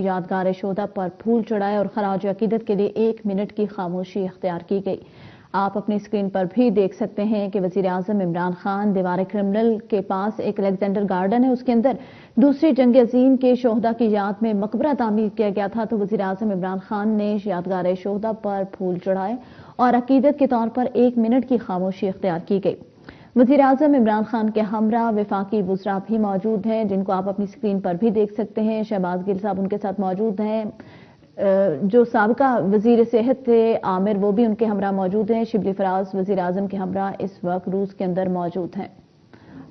یادگار شہداء پر پھول چڑھائے اور خراج عقیدت کے لیے 1 منٹ کی خاموشی اختیار کی گئی۔ آپ اپنی اسکرین پر بھی دیکھ سکتے ہیں کہ وزیر اعظم عمران خان دیوار کرمنل کے پاس ایک الیگزینڈر گارڈن ہے، اس کے اندر دوسری جنگ عظیم کے شہداء کی یاد میں مقبرہ تعمیر کیا گیا تھا، تو وزیر اعظم عمران خان نے یادگار شہداء پر پھول چڑھائے اور عقیدت کے طور پر 1 منٹ کی خاموشی اختیار کی گئی۔ وزیر اعظم عمران خان کے ہمراہ وفاقی وزراء بھی موجود ہیں، جن کو آپ اپنی اسکرین پر بھی دیکھ سکتے ہیں۔ شہباز گل صاحب ان کے ساتھ موجود ہیں، جو سابقہ وزیر صحت تھے عامر، وہ بھی ان کے ہمراہ موجود ہیں۔ شبلی فراز وزیر اعظم کے ہمراہ اس وقت روس کے اندر موجود ہیں۔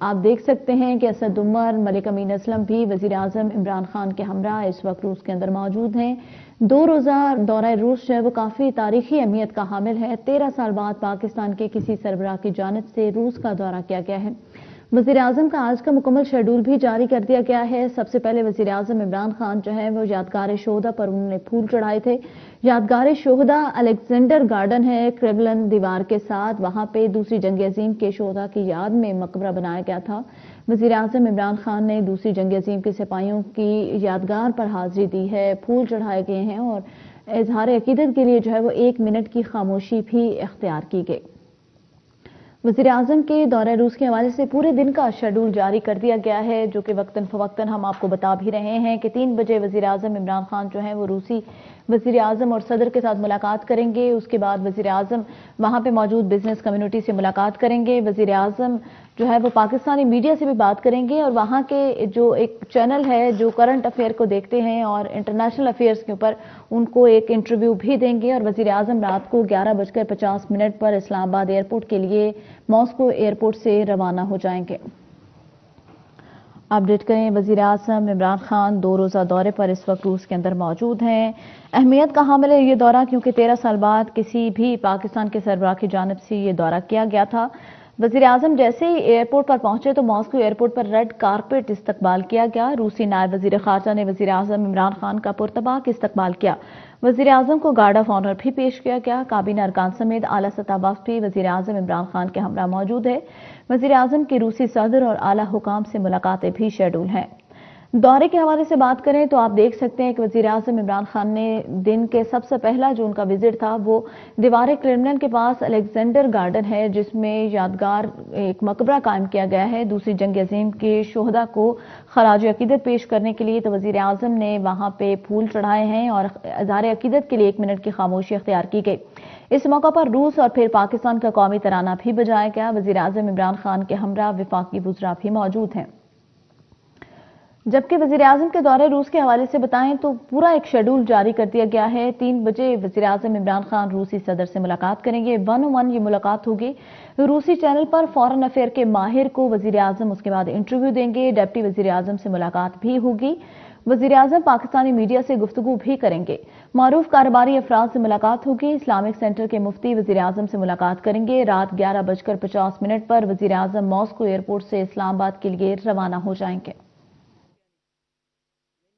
آپ دیکھ سکتے ہیں کہ اسد عمر، ملک امین اسلم بھی وزیر اعظم عمران خان کے ہمراہ اس وقت روس کے اندر موجود ہیں۔ 2 روزہ دورہ روس جو ہے وہ کافی تاریخی اہمیت کا حامل ہے۔ 13 سال بعد پاکستان کے کسی سربراہ کی جانب سے روس کا دورہ کیا گیا ہے۔ وزیر اعظم کا آج کا مکمل شیڈول بھی جاری کر دیا گیا ہے۔ سب سے پہلے وزیر اعظم عمران خان جو ہے وہ یادگار شہداء پر انہوں نے پھول چڑھائے تھے۔ یادگار شہداء الیگزینڈر گارڈن ہے کرملن دیوار کے ساتھ، وہاں پہ دوسری جنگ عظیم کے شہداء کی یاد میں مقبرہ بنایا گیا تھا۔ وزیر اعظم عمران خان نے دوسری جنگ عظیم کے سپاہیوں کی یادگار پر حاضری دی ہے، پھول چڑھائے گئے ہیں اور اظہار عقیدت کے لیے جو ہے وہ 1 منٹ کی خاموشی بھی اختیار کی گئی۔ وزیر اعظم کے دورہ روس کے حوالے سے پورے دن کا شیڈول جاری کر دیا گیا ہے، جو کہ وقتاً فوقتاً ہم آپ کو بتا بھی رہے ہیں کہ 3 بجے وزیر اعظم عمران خان جو ہیں وہ روسی وزیر اعظم اور صدر کے ساتھ ملاقات کریں گے۔ اس کے بعد وزیر اعظم وہاں پہ موجود بزنس کمیونٹی سے ملاقات کریں گے۔ وزیر اعظم جو ہے وہ پاکستانی میڈیا سے بھی بات کریں گے اور وہاں کے جو ایک چینل ہے جو کرنٹ افیئر کو دیکھتے ہیں اور انٹرنیشنل افیئرز کے اوپر ان کو ایک انٹرویو بھی دیں گے، اور وزیر اعظم رات کو 11:50 پر اسلام آباد ایئرپورٹ کے لیے ماسکو ایئرپورٹ سے روانہ ہو جائیں گے۔ اپڈیٹ کریں، وزیر اعظم عمران خان 2 روزہ دورے پر اس وقت روس کے اندر موجود ہیں۔ اہمیت کا حامل ہے یہ دورہ کیونکہ 13 سال بعد کسی بھی پاکستان کے سربراہ کی جانب سے یہ دورہ کیا گیا تھا۔ وزیر اعظم جیسے ہی ایئرپورٹ پر پہنچے تو ماسکو ایئرپورٹ پر ریڈ کارپیٹ استقبال کیا گیا۔ روسی نائب وزیر خارجہ نے وزیر اعظم عمران خان کا پرتپاک استقبال کیا۔ وزیر اعظم کو گارڈ آف آنر بھی پیش کیا گیا۔ کابینہ ارکان سمیت اعلیٰ سطح وفد بھی وزیر اعظم عمران خان کے ہمراہ موجود ہے۔ وزیر اعظم کی روسی صدر اور اعلیٰ حکام سے ملاقاتیں بھی شیڈول ہیں۔ دورے کے حوالے سے بات کریں تو آپ دیکھ سکتے ہیں کہ وزیر اعظم عمران خان نے دن کے سب سے پہلا جو ان کا وزٹ تھا وہ دیوار کرملن کے پاس الیگزینڈر گارڈن ہے، جس میں یادگار ایک مقبرہ قائم کیا گیا ہے دوسری جنگ عظیم کے شہداء کو خراج عقیدت پیش کرنے کے لیے، تو وزیر اعظم نے وہاں پہ پھول چڑھائے ہیں اور اظہار عقیدت کے لیے 1 منٹ کی خاموشی اختیار کی گئی۔ اس موقع پر روس اور پھر پاکستان کا قومی ترانہ بھی بجایا گیا۔ وزیر اعظم عمران خان کے ہمراہ وفاقی وزراء بھی موجود ہیں۔ جبکہ وزیر اعظم کے دورے روس کے حوالے سے بتائیں تو پورا ایک شیڈول جاری کر دیا گیا ہے۔ 3 بجے وزیر اعظم عمران خان روسی صدر سے ملاقات کریں گے، 1 on 1 یہ ملاقات ہوگی۔ روسی چینل پر فارن افیئر کے ماہر کو وزیر اعظم اس کے بعد انٹرویو دیں گے، ڈپٹی وزیر اعظم سے ملاقات بھی ہوگی۔ وزیر اعظم پاکستانی میڈیا سے گفتگو بھی کریں گے، معروف کاروباری افراد سے ملاقات ہوگی۔ اسلامک سینٹر کے مفتی وزیر اعظم سے ملاقات کریں گے۔ رات 11:50 پر وزیر اعظم ماسکو ایئرپورٹ سے اسلام آباد کے لیے روانہ ہو جائیں گے۔